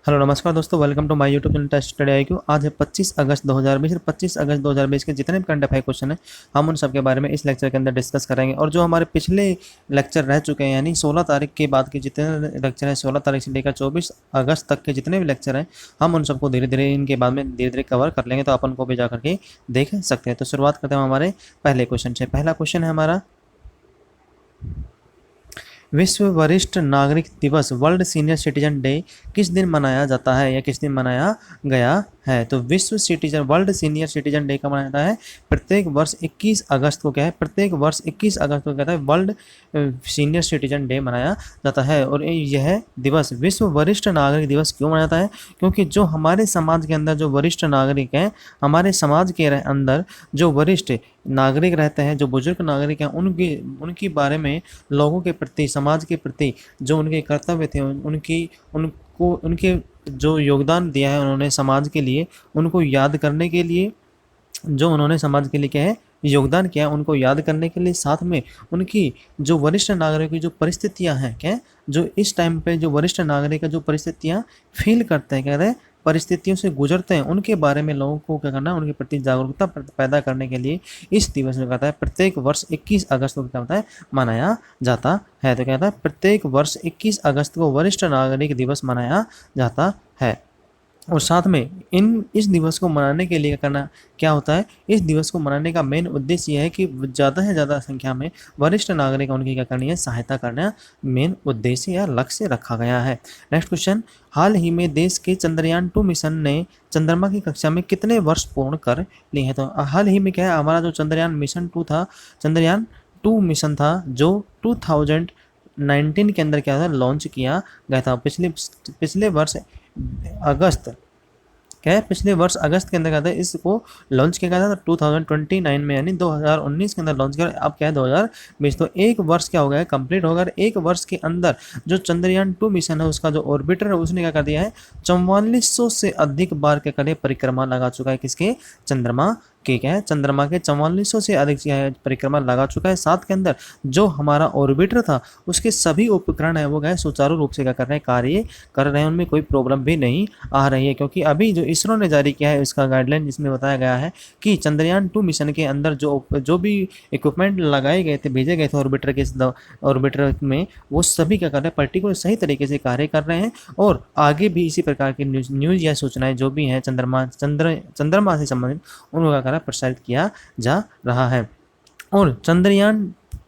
Hello नमस्कार दोस्तों, welcome to my YouTube channel test study IQ। आज है 25 अगस्त 2020 और 25 अगस्त 2020 के जितने भी करंट अफेयर क्वेश्चन हैं हम उन सब के बारे में इस लेक्चर के अंदर डिस्कस करेंगे। और जो हमारे पिछले लेक्चर रह चुके हैं यानी 16 तारीख के बाद के जितने लेक्चर हैं, 16 तारीख से लेकर 24 अगस्त तक के जितने भी लेक्चर हैं हम उन सबको धीरे धीरे इनके बाद में धीरे धीरे कवर कर लेंगे, तो अपन को भी जा करके देख सकते हैं। तो शुरुआत करते हैं हमारे पहले क्वेश्चन से। पहला क्वेश्चन है हमारा, विश्व वरिष्ठ नागरिक दिवस वर्ल्ड सीनियर सिटीजन डे किस दिन मनाया जाता है या किस दिन मनाया गया है? तो विश्व citizen world senior citizen day का मनाया जाता है प्रत्येक वर्ष 21 अगस्त को। क्या है? प्रत्येक वर्ष 21 अगस्त को कहता है वर्ल्ड सीनियर सिटीजन डे मनाया जाता है। और यह दिवस विश्व वरिष्ठ नागरिक दिवस क्यों मनाया जाता है? क्योंकि जो हमारे समाज के अंदर जो वरिष्ठ नागरिक हैं, हमारे समाज के अंदर जो वरिष्ठ नागरिक रहते हैं, जो बुजुर्ग नागरिक हैं, उनकी बारे में लोगों के प्रति, समाज के प्रति जो उनके कर्तव्य थे, उनके जो योगदान दिया है उन्होंने समाज के लिए, उनको याद करने के लिए, जो उन्होंने समाज के लिए क्या है योगदान किया है, उनको याद करने के लिए, साथ में उनकी जो वरिष्ठ नागरिक की जो परिस्थितियां हैं, क्या जो इस टाइम पे जो वरिष्ठ नागरिक का जो परिस्थितियां फील करते हैं, कह रहे हैं परिस्थितियों से गुजरते हैं, उनके बारे में लोगों को क्या करना है, उनके प्रति जागरूकता पैदा करने के लिए इस दिवस में कहता है प्रत्येक वर्ष 21 अगस्त को क्या होता है मनाया जाता है। तो कहता है प्रत्येक वर्ष 21 अगस्त को वरिष्ठ नागरिक दिवस मनाया जाता है। और साथ में इस दिवस को मनाने के लिए करना क्या होता है, इस दिवस को मनाने का मेन उद्देश्य यह है कि ज़्यादा से ज़्यादा संख्या में वरिष्ठ नागरिक उनकी क्या करनी है, सहायता करना मेन उद्देश्य या लक्ष्य रखा गया है। नेक्स्ट क्वेश्चन, हाल ही में देश के चंद्रयान 2 मिशन ने चंद्रमा की कक्षा में कितने वर्ष पूर्ण कर लिए हैं? तो हाल ही में क्या है, हमारा जो चंद्रयान मिशन 2 था, चंद्रयान 2 मिशन था जो 2019 के अंदर क्या था लॉन्च किया गया था। पिछले वर्ष अगस्त, क्या है, पिछले वर्ष अगस्त के अंदर क्या था इसको लॉन्च किया गया था 2029 में, यानी 2019 के अंदर लॉन्च किया। अब क्या है 2020, तो एक वर्ष क्या हो गया है कंप्लीट होगा। एक वर्ष के अंदर जो चंद्रयान 2 मिशन है उसका जो ऑर्बिटर है उसने क्या कर दिया है 4400 से अधिक बार क्या करे परिक्रमा लगा चुका है, किसके? चंद्रमा के। क्या है, चंद्रमा के 4400 से अधिक परिक्रमा लगा चुका है। साथ के अंदर जो हमारा ऑर्बिटर था उसके सभी उपकरण है वो क्या है सुचारू रूप से क्या कर रहे हैं, कार्य कर रहे हैं, उनमें कोई प्रॉब्लम भी नहीं आ रही है। क्योंकि अभी जो इसरो ने जारी किया है इसका गाइडलाइन, जिसमें बताया गया है कि चंद्रयान 2 मिशन के अंदर जो भी इक्विपमेंट लगाए गए थे, भेजे गए थे ऑर्बिटर में, वो सभी क्या कर रहे हैं पर्टिकुलर सही तरीके से कार्य कर रहे हैं। और आगे भी इसी प्रकार की न्यूज़ या सूचनाएं जो भी हैं चंद्रमा से संबंधित उनका प्रसारित किया जा रहा है। और चंद्रयान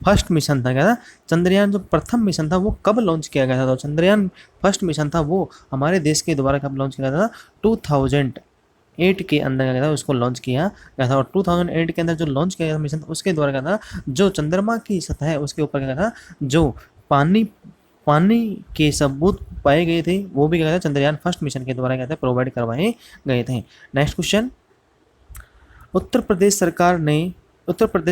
फर्स्ट मिशन था, क्या था, चंद्रयान जो प्रथम मिशन था वो कब लॉन्च किया गया था? तो चंद्रयान फर्स्ट मिशन था वो हमारे देश के द्वारा कब लॉन्च किया गया था 2008 के अंदर क्या था उसको लॉन्च किया गया था। और 2008 के अंदर जो लॉन्च किया गया था मिशन उसके द्वारा क्या था जो चंद्रमा की सतह है उसके ऊपर क्या था जो पानी के सबूत पाए गए थे वो भी क्या था चंद्रयान फर्स्ट मिशन के द्वारा क्या था प्रोवाइड करवाए गए थे। नेक्स्ट क्वेश्चन, उत्तर प्रदेश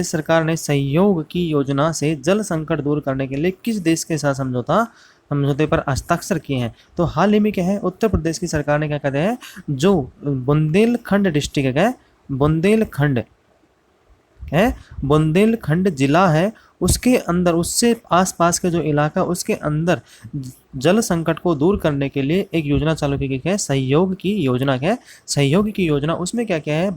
सरकार ने सहयोग की योजना से जल संकट दूर करने के लिए किस देश के साथ समझौते पर हस्ताक्षर किए हैं? तो हाल ही में क्या है उत्तर प्रदेश की सरकार ने क्या कहते हैं जो बुंदेलखंड डिस्ट्रिक्ट है, बुंदेलखंड जिला है उसके अंदर, उससे आसपास के जो इलाका उसके अंदर जल संकट को दूर करने के लिए एक योजना चालू की गई है, सहयोग की योजना। है सहयोग की योजना, उसमें क्या क्या है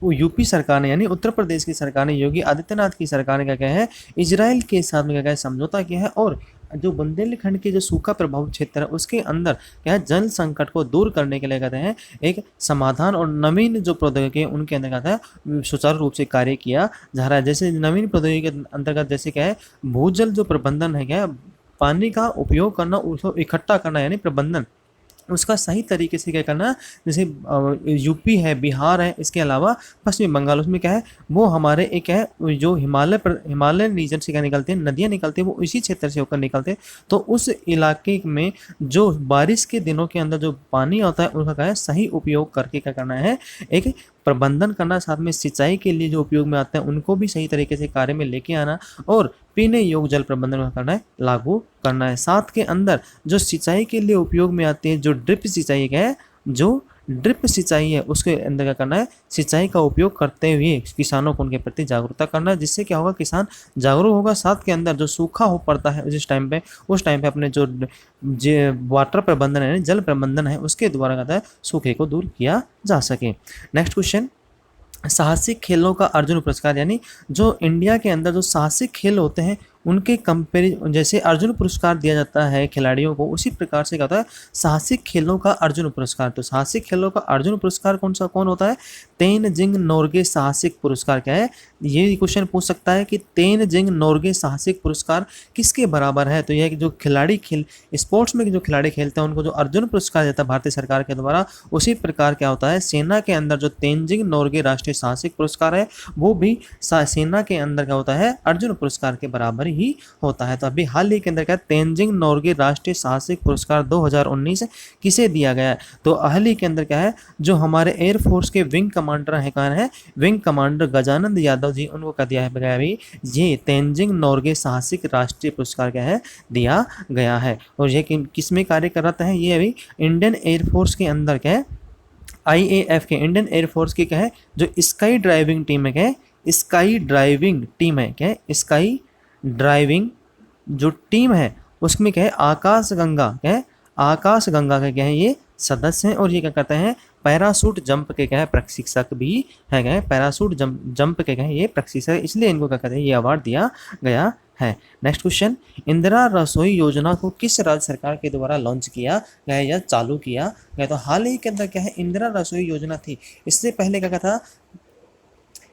यूपी सरकार ने यानी उत्तर प्रदेश की सरकार ने, योगी आदित्यनाथ की सरकार ने क्या क्या है इजराइल के साथ में क्या है समझौता किया है। और जो बुंदेलखंड के जो सूखा प्रभावित क्षेत्र है उसके अंदर क्या है जल संकट को दूर करने के लिए कहते हैं एक समाधान और नवीन जो प्रौद्योगिकी है उनके अंदर कहता है सुचारू रूप से कार्य किया जा रहा है। जैसे नवीन प्रौद्योगिकी के अंतर्गत जैसे क्या है भूजल जो प्रबंधन है, क्या पानी का उपयोग करना, उसको इकट्ठा करना यानी प्रबंधन, उसका सही तरीके से क्या करना, जैसे यूपी है, बिहार है, इसके अलावा पश्चिम बंगाल, उसमें क्या है वो हमारे एक है जो हिमालय रीजन से क्या निकलते हैं नदियाँ निकलते हैं वो इसी क्षेत्र से होकर निकलते हैं। तो उस इलाके में जो बारिश के दिनों के अंदर जो पानी आता है उसका क्या है सही उपयोग करके क्या करना है एक प्रबंधन करना, साथ में सिंचाई के लिए जो उपयोग में आते हैं उनको भी सही तरीके से कार्य में लेके आना और पीने योग्य जल प्रबंधन करना है, लागू करना है। साथ के अंदर जो सिंचाई के लिए उपयोग में आती है जो ड्रिप सिंचाई है, जो ड्रिप सिंचाई है उसके अंदर क्या करना है, सिंचाई का उपयोग करते हुए किसानों को उनके प्रति जागरूकता करना है, जिससे क्या होगा किसान जागरूक होगा, साथ के अंदर जो सूखा हो पड़ता है उस टाइम पे अपने जो वाटर प्रबंधन है, जल प्रबंधन है, उसके द्वारा कहता है सूखे को दूर किया जा सके। नेक्स्ट क्वेश्चन, साहसिक खेलों का अर्जुन पुरस्कार, यानी जो इंडिया के अंदर जो साहसिक खेल होते हैं उनके कंपेरिजन, जैसे अर्जुन पुरस्कार दिया जाता है खिलाड़ियों को, उसी प्रकार से क्या होता है साहसिक खेलों का अर्जुन पुरस्कार। तो साहसिक खेलों का अर्जुन पुरस्कार कौन होता है, तेनजिंग नोर्गे साहसिक पुरस्कार क्या है, ये क्वेश्चन पूछ सकता है कि तेनजिंग नोर्गे साहसिक पुरस्कार किसके बराबर है। तो यह जो खिलाड़ी स्पोर्ट्स में जो खिलाड़ी खेलते हैं उनको जो अर्जुन पुरस्कार देता है भारतीय सरकार के द्वारा, उसी प्रकार क्या होता है सेना के अंदर जो तेनजिंग नोर्गे राष्ट्रीय साहसिक पुरस्कार है वो भी सेना के अंदर क्या होता है अर्जुन पुरस्कार के बराबर ही होता है। तो अभी हाल ही के अंदर क्या तेनजिंग नोर्गे राष्ट्रीय साहसिक पुरस्कार 2019 किसे दिया गया है, तो हाल ही के अंदर क्या है जो हमारे एयरफोर्स के विंग कमांडर है, कौन है, विंग कमांडर गजानंद यादव जी, उनको क्या दिया है अभी ये तेनजिंग नोर्गे साहसिक राष्ट्रीय पुरस्कार क्या है दिया गया है। और ये किस में कार्य कराता है, ये अभी इंडियन एयरफोर्स के अंदर क्या है IAF के इंडियन एयरफोर्स की क्या है जो स्काई ड्राइविंग टीम है, क्या है स्काई ड्राइविंग टीम है, क्या है स्काई ड्राइविंग जो टीम है उसमें क्या है आकाश गंगा, क्या है आकाश गंगा के क्या है ये सदस्य हैं। और ये क्या कहते हैं पैरासूट जंप के क्या है प्रशिक्षक भी है, क्या है पैरासूट जंप के क्या है ये प्रशिक्षक, इसलिए इनको क्या कहते हैं ये अवार्ड दिया गया है। नेक्स्ट क्वेश्चन, इंदिरा रसोई योजना को किस राज्य सरकार के द्वारा लॉन्च किया गया या चालू किया गया, तो हाल ही के अंदर क्या है इंदिरा रसोई योजना थी, इससे पहले क्या था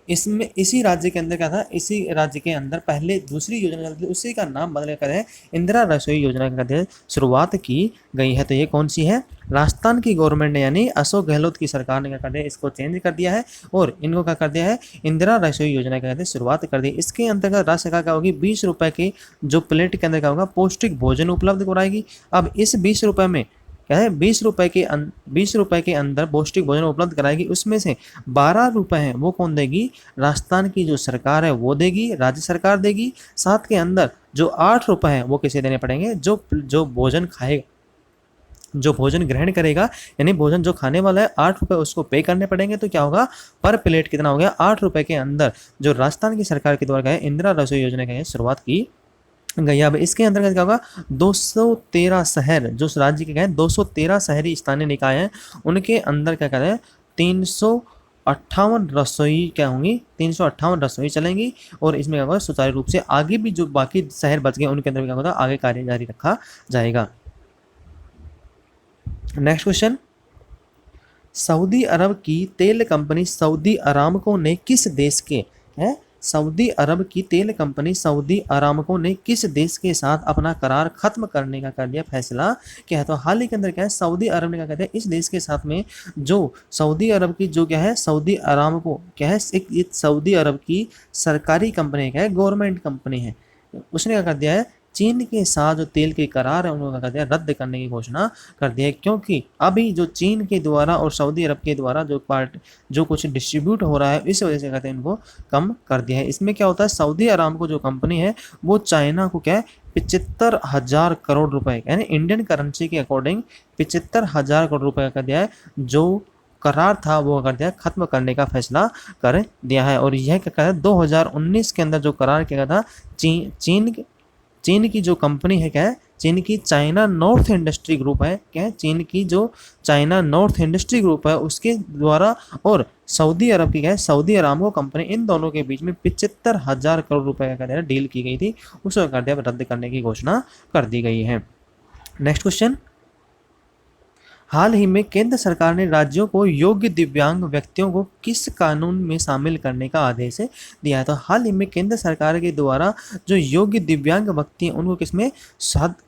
इसमें इसी राज्य के अंदर क्या था, इसी राज्य के अंदर पहले दूसरी योजना चलती थी, उसी का नाम बदल कर है इंदिरा रसोई योजना का शुरुआत की गई है। तो ये कौन सी है, राजस्थान की गवर्नमेंट ने यानी अशोक गहलोत की सरकार ने क्या कर दिया इसको चेंज कर दिया है और इनको क्या कर दिया है इंदिरा रसोई योजना का कहते हैं शुरुआत कर दी। इसके अंतर्गत राज्य सरकार क्या होगी 20 रुपये की जो प्लेट के अंदर क्या होगा पौष्टिक भोजन उपलब्ध कराएगी। अब इस 20 रुपये में क्या है 20 रुपए के अंदर पौष्टिक भोजन उपलब्ध कराएगी, उसमें से 12 रुपए हैं वो कौन देगी, राजस्थान की जो सरकार है वो देगी, राज्य सरकार देगी। साथ के अंदर जो 8 रुपए हैं वो किसे देने पड़ेंगे, जो भोजन खाएगा, जो भोजन ग्रहण करेगा, यानी भोजन जो खाने वाला है 8 रुपये उसको पे करने पड़ेंगे। तो क्या होगा पर प्लेट कितना हो गया 8 रुपये के अंदर जो राजस्थान की सरकार के द्वारा इंदिरा रसोई योजना की शुरुआत की गई। अब इसके अंतर्गत क्या होगा 213 शहर जो राज्य के 213 शहरी स्थानीय निकाय हैं उनके अंदर क्या कहते हैं 358 रसोई क्या होंगी 358 रसोई चलेंगी। और इसमें क्या होगा सुचारू रूप से आगे भी जो बाकी शहर बच गए उनके अंदर क्या होगा आगे कार्य जारी रखा जाएगा। नेक्स्ट क्वेश्चन, सऊदी अरब की तेल कंपनी सऊदी अरामको ने किस देश के है सऊदी अरब की तेल कंपनी सऊदी अरामको ने किस देश के साथ अपना करार खत्म करने का कर दिया फैसला क्या है। तो हाल ही के अंदर क्या है सऊदी अरब ने क्या कहते हैं इस देश के साथ में जो सऊदी अरब की जो क्या है सऊदी अरामको क्या है एक सऊदी अरब की सरकारी कंपनी क्या है गवर्नमेंट कंपनी है, उसने क्या कर दिया है चीन के साथ जो तेल के करार है उनको क्या दिया रद्द करने की घोषणा कर दिया है। क्योंकि अभी जो चीन के द्वारा और सऊदी अरब के द्वारा जो कुछ डिस्ट्रीब्यूट हो रहा है इस वजह से कहते हैं इनको कम कर दिया है। इसमें क्या होता है सऊदी अरामको जो कंपनी है वो चाइना को क्या है 75,000 करोड़ रुपए यानी इंडियन करेंसी के अकॉर्डिंग 75,000 करोड़ रुपए का दिया है जो करार था वो कर दिया खत्म करने का फैसला कर दिया है। और यह क्या है 2019 के अंदर जो करार किया था चीन की जो कंपनी है क्या है चीन की चाइना नॉर्थ इंडस्ट्री ग्रुप है क्या है चीन की जो चाइना नॉर्थ इंडस्ट्री ग्रुप है उसके द्वारा और सऊदी अरब की क्या है सऊदी अरामको कंपनी इन दोनों के बीच में 75,000 करोड़ रुपए का डील की गई थी उसको कर दिया रद्द करने की घोषणा कर दी गई है। नेक्स्ट क्वेश्चन, हाल ही में केंद्र सरकार ने राज्यों को योग्य दिव्यांग व्यक्तियों को किस कानून में शामिल करने का आदेश दिया है। तो हाल ही में केंद्र सरकार के द्वारा जो योग्य दिव्यांग व्यक्ति हैं उनको किसमें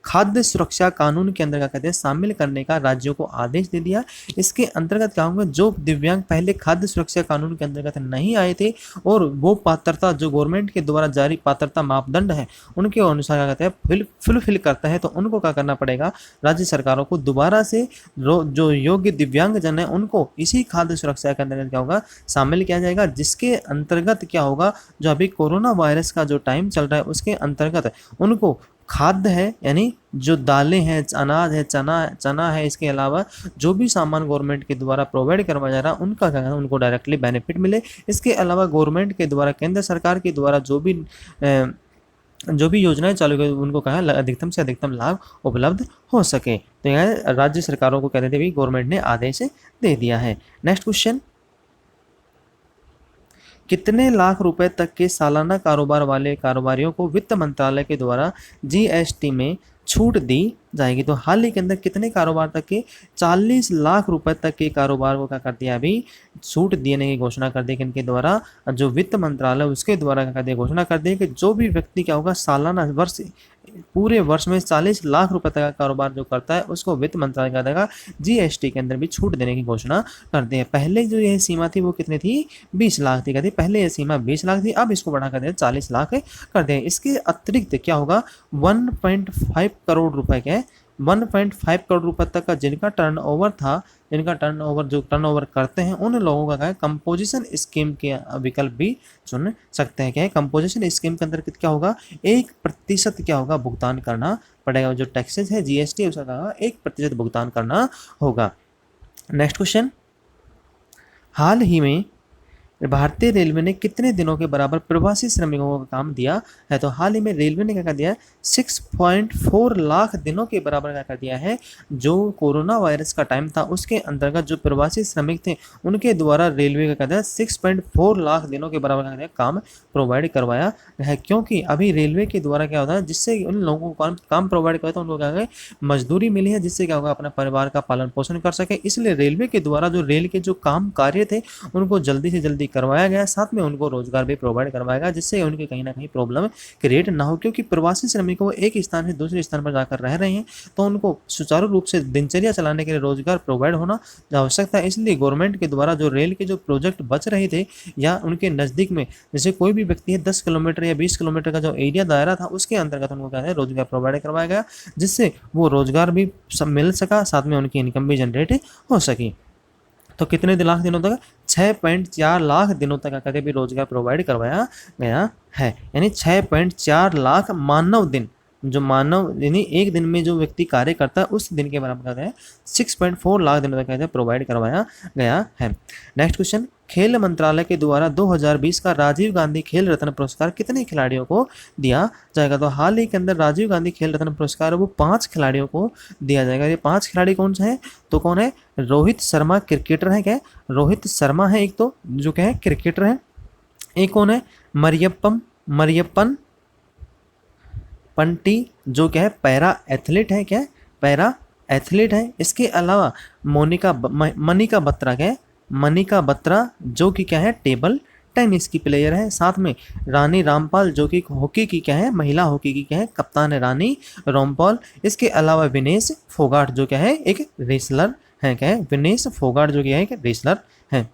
खाद्य सुरक्षा कानून के अंदर क्या कहते हैं शामिल करने का राज्यों को आदेश दे दिया। इसके अंतर्गत क्या होगा जो दिव्यांग पहले खाद्य सुरक्षा कानून के अंतर्गत नहीं आए थे और वो पात्रता जो गवर्नमेंट के द्वारा जारी पात्रता मापदंड है उनके अनुसार क्या कहते हैं फुलफिल करता है तो उनको क्या करना पड़ेगा राज्य सरकारों को दोबारा से जो योग्य दिव्यांग जन है उनको इसी खाद्य सुरक्षा के अंतर्गत क्या होगा शामिल किया जाएगा। जिसके अंतर्गत क्या होगा जो अभी कोरोना वायरस का जो टाइम चल रहा है उसके अंतर्गत उनको खाद्य है यानी जो दालें हैं, अनाज है, चना है, इसके अलावा जो भी सामान गवर्नमेंट के द्वारा प्रोवाइड करवाया जा रहा है उनका क्या है, उनको डायरेक्टली बेनिफिट मिले। इसके अलावा गवर्नमेंट के द्वारा, केंद्र सरकार के द्वारा जो भी योजनाएं चालू की उनको कहा अधिकतम से अधिकतम लाभ उपलब्ध हो सके। तो यह राज्य सरकारों को कहते थे गवर्नमेंट ने आदेश दे दिया है। नेक्स्ट क्वेश्चन, कितने लाख रुपए तक के सालाना कारोबार वाले कारोबारियों को वित्त मंत्रालय के द्वारा जीएसटी में छूट दी जाएगी? तो हाल ही के अंदर कितने कारोबार तक के 40 लाख रुपए तक के कारोबार को क्या कर दिया, अभी छूट देने की घोषणा कर दी कि इनके द्वारा, जो वित्त मंत्रालय उसके द्वारा क्या कर दिया, घोषणा कर दी कि जो भी व्यक्ति क्या होगा सालाना वर्ष पूरे वर्ष में 40 लाख रुपए तक का कारोबार जो करता है उसको वित्त मंत्रालय क्या देगा, जीएसटी के अंदर भी छूट देने की घोषणा कर दी है। पहले जो यह सीमा थी वो कितनी थी, 20 लाख थी। कहती पहले यह सीमा 20 लाख थी, अब इसको बढ़ा कर दिया 40 लाख कर दिया। इसके अतिरिक्त क्या होगा, 1.5 करोड़ रुपए के 1.5 करोड़ रुपए तक का जिनका टर्नओवर था, जिनका टर्नओवर करते हैं उन लोगों का क्या है, कंपोजिशन स्कीम के विकल्प भी चुन सकते हैं। क्या है, कंपोजिशन स्कीम के अंदर क्या होगा, 1% क्या होगा भुगतान करना पड़ेगा। जो टैक्सेस है जीएसटी उसका क्या होगा, 1% भुगतान करना होगा। नेक्स्ट क्वेश्चन, हाल ही में भारतीय रेलवे ने कितने दिनों के बराबर प्रवासी श्रमिकों का काम दिया है? तो हाल ही में रेलवे ने क्या कर दिया है, 6.4 लाख दिनों के बराबर क्या कर दिया है। जो कोरोना वायरस का टाइम था उसके अंतर्गत जो प्रवासी श्रमिक थे उनके द्वारा रेलवे का क्या दिया, 6.4 लाख दिनों के बराबर क्या काम प्रोवाइड करवाया है। क्योंकि अभी रेलवे के द्वारा क्या होता है, जिससे उन लोगों को काम प्रोवाइड करता है उनको क्या है, मजदूरी मिली है, जिससे क्या होगा अपना परिवार का पालन पोषण कर सके। इसलिए रेलवे के द्वारा जो रेल के जो काम कार्य थे उनको जल्दी से जल्दी करवाया गया, साथ में उनको रोजगार भी प्रोवाइड करवाया गया, जिससे उनके कहीं ना कहीं प्रॉब्लम क्रिएट ना हो। क्योंकि प्रवासी श्रमिकों एक स्थान से दूसरे स्थान पर जाकर रह रहे हैं तो उनको सुचारू रूप से दिनचर्या चलाने के लिए रोजगार प्रोवाइड होना आवश्यकता है। इसलिए गवर्नमेंट के द्वारा जो रेल के जो प्रोजेक्ट बच रहे थे या उनके नज़दीक में, जैसे कोई भी व्यक्ति है 10 किलोमीटर या 20 किलोमीटर का जो एरिया दायरा था उसके अंतर्गत उनको क्या है, रोजगार प्रोवाइड करवाया गया, जिससे वो रोजगार भी सब मिल सका, साथ में उनकी इनकम भी जनरेट हो सकी। तो कितने लाख दिनों तक, 6.4 लाख दिनों तक कहते भी रोजगार प्रोवाइड करवाया गया है। यानी 6.4 लाख मानव दिन, जो मानव यानी एक दिन में जो व्यक्ति कार्य करता है उस दिन के बराबर कहते हैं 6.4 लाख दिनों तक कहते हैं प्रोवाइड करवाया गया है। नेक्स्ट क्वेश्चन, खेल मंत्रालय के द्वारा 2020 का राजीव गांधी खेल रत्न पुरस्कार कितने खिलाड़ियों को दिया जाएगा? तो हाल ही के अंदर राजीव गांधी खेल रत्न पुरस्कार वो 5 खिलाड़ियों को दिया जाएगा। ये 5 खिलाड़ी कौन से हैं? तो कौन है, रोहित शर्मा क्रिकेटर है, क्या रोहित शर्मा है एक, तो जो क्या है क्रिकेटर है। एक कौन है, मरियप्पन पंटी जो क्या है पैरा एथलीट है, क्या है पैरा एथलीट है। इसके अलावा मनिका बत्रा, क्या है मनिका बत्रा जो कि क्या है टेबल टेनिस की प्लेयर है। साथ में रानी रामपाल जो कि हॉकी की क्या है, महिला हॉकी की क्या है कप्तान है, रानी रामपाल। इसके अलावा विनेश फोगाट जो क्या है एक रेसलर है, क्या है विनेश फोगाट जो क्या है एक रेसलर है।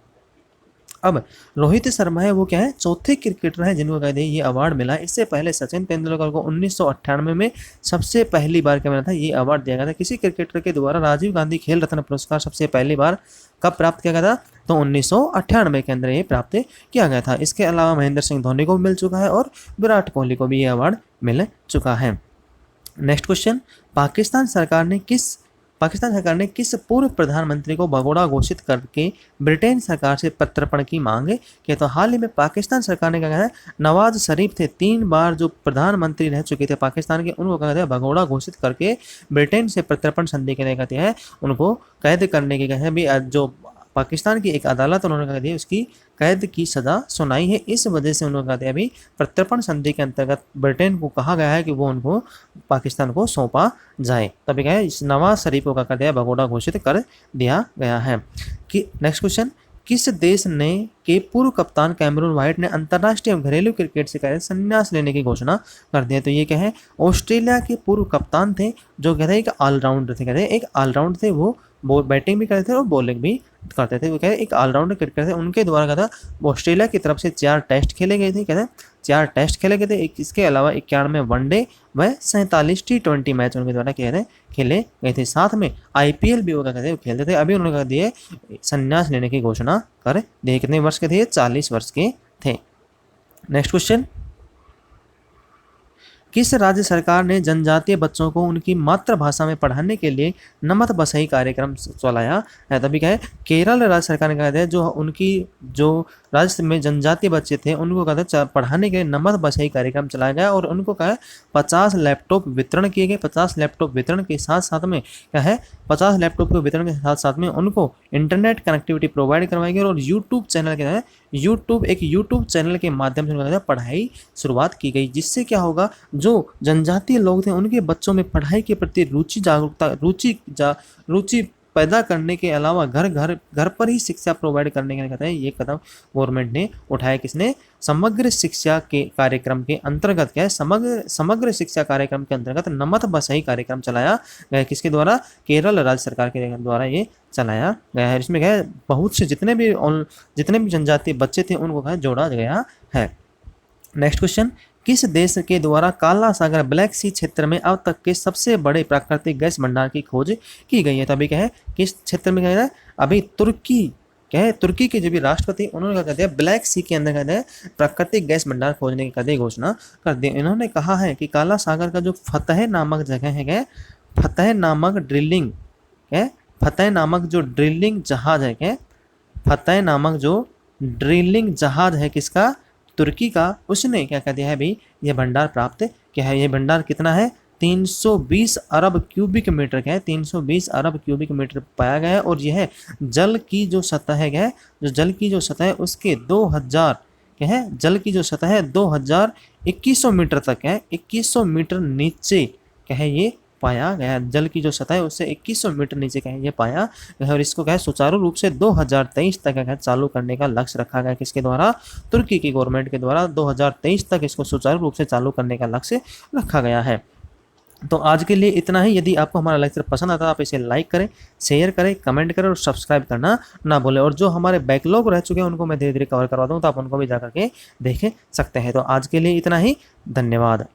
अब रोहित शर्मा है वो क्या है, चौथे क्रिकेटर है जिनको कहते हैं ये अवार्ड मिला। इससे पहले सचिन तेंदुलकर को 1998 में सबसे पहली बार क्या मिला था, ये अवार्ड दिया गया था। किसी क्रिकेटर के द्वारा राजीव गांधी खेल रत्न पुरस्कार सबसे पहली बार कब प्राप्त किया गया था? तो 1998 के अंदर ये प्राप्त किया गया था। इसके अलावा महेंद्र सिंह धोनी को मिल चुका है और विराट कोहली को भी ये अवार्ड मिल चुका है। नेक्स्ट क्वेश्चन, पाकिस्तान सरकार ने किस पूर्व प्रधानमंत्री को भगोड़ा घोषित करके ब्रिटेन सरकार से प्रत्यर्पण की मांग की? तो हाल ही में पाकिस्तान सरकार ने क्या कहा है, नवाज शरीफ थे 3 बार जो प्रधानमंत्री रह चुके थे पाकिस्तान के, उनको कहते हैं भगोड़ा घोषित करके ब्रिटेन से प्रत्यर्पण संधि के लिए कहते हैं उनको कैद करने के कहे भी। जो पाकिस्तान की एक अदालत उन्होंने कह दिया उसकी कैद की सज़ा सुनाई है। इस वजह से उन्होंने कहा दिया अभी प्रत्यर्पण संधि के अंतर्गत ब्रिटेन को कहा गया है कि वो उनको पाकिस्तान को सौंपा जाए। तभी क्या है इस नवाज शरीफ को क्या दिया भगोड़ा घोषित कर दिया गया है। कि नेक्स्ट क्वेश्चन, किस देश ने के पूर्व कप्तान कैमरून व्हाइट ने अंतर्राष्ट्रीय घरेलू क्रिकेट से क्या संन्यास लेने की घोषणा कर दिया? तो ये क्या है, ऑस्ट्रेलिया के पूर्व कप्तान थे जो कहते हैं एक ऑलराउंडर थे, कहते हैं एक ऑलराउंडर थे, वो बैटिंग भी करते थे और बॉलिंग भी करते थे। वो कहते हैं एक ऑलराउंडर क्रिकेटर थे। उनके द्वारा क्या था ऑस्ट्रेलिया की तरफ से 4 टेस्ट खेले गए थे, कहते हैं 4 टेस्ट खेले गए थे। इसके अलावा 91 वनडे व 47 T20 मैच उनके द्वारा खेले गए थे। साथ में IPL भी वो क्या कहते हैं खेलते थे। अभी उन्होंने कहा दिए संन्यास लेने की घोषणा कर दिए। कितने वर्ष के थे? 40 वर्ष के थे। नेक्स्ट क्वेश्चन, किस राज्य सरकार ने जनजातीय बच्चों को उनकी मातृभाषा में पढ़ाने के लिए नमत बसई कार्यक्रम चलाया है? तभी क्या है, केरल राज्य सरकार ने कहा था जो उनकी जो राज्य में जनजातीय बच्चे थे उनको कहा था पढ़ाने के लिए नमत बसई कार्यक्रम चलाया गया और उनको कहा है 50 लैपटॉप वितरण किए गए। 50 लैपटॉप वितरण के साथ साथ में क्या है, 50 लैपटॉप के वितरण के साथ साथ में उनको इंटरनेट कनेक्टिविटी प्रोवाइड करवाई गई और यूट्यूब चैनल के है यूट्यूब चैनल के माध्यम से पढ़ाई शुरुआत की गई, जिससे क्या होगा, जो जनजातीय लोग थे उनके बच्चों में पढ़ाई के प्रति रुचि पैदा करने के अलावा घर पर ही शिक्षा प्रोवाइड करने के लिए कहते हैं ये कदम गवर्नमेंट ने उठाया। किसने? समग्र शिक्षा के कार्यक्रम के अंतर्गत क्या है, समग्र शिक्षा कार्यक्रम के अंतर्गत नमत बसई कार्यक्रम चलाया गया। किसके द्वारा? केरल राज्य सरकार के द्वारा ये चलाया गया है। इसमें क्या है, बहुत से जितने भी जनजातीय बच्चे थे उनको क्या जोड़ा गया है। नेक्स्ट क्वेश्चन, किस देश के द्वारा काला सागर ब्लैक सी क्षेत्र में अब तक के सबसे बड़े प्राकृतिक गैस भंडार की खोज की गई है? तो अभी क्या है, किस क्षेत्र में क्या है, अभी तुर्की क्या है, तुर्की के जो भी राष्ट्रपति उन्होंने क्या कहते हैं ब्लैक सी के अंदर कहते हैं प्राकृतिक गैस भंडार खोजने की कहते घोषणा कर दी। इन्होंने कहा है कि काला सागर का जो फतेह नामक जगह है क्या, फतेह नामक जो ड्रिलिंग जहाज है क्या, फतेह नामक जो ड्रिलिंग जहाज है किसका? तुर्की का। उसने क्या कह दिया है भाई, यह भंडार प्राप्त क्या है, यह भंडार कितना है 320 अरब क्यूबिक मीटर का है, 320 अरब क्यूबिक मीटर पाया गया है और यह जल की जो सतह है, जो जल की जो सतह है उसके 2000 क्या है, जल की जो सतह है 2100 मीटर तक है, 2100 मीटर नीचे क्या है ये पाया गया। जल की जो सतह है उससे 2100 मीटर नीचे क्या है ये पाया गया और इसको क्या है सुचारू रूप से 2023 तक क्या है चालू करने का लक्ष्य रखा गया। किसके द्वारा? तुर्की की गवर्नमेंट के द्वारा 2023 तक इसको सुचारू रूप से चालू करने का लक्ष्य रखा गया है। तो आज के लिए इतना ही। यदि आपको हमारा लेक्चर पसंद आता है आप इसे लाइक करें, शेयर करें, कमेंट करें और सब्सक्राइब करना ना भूलें। और जो हमारे बैकलॉग रह चुके हैं उनको मैं धीरे धीरे कवर करवा दूँ तो आप उनको भी जाकर के देख सकते हैं। तो आज के लिए इतना ही, धन्यवाद।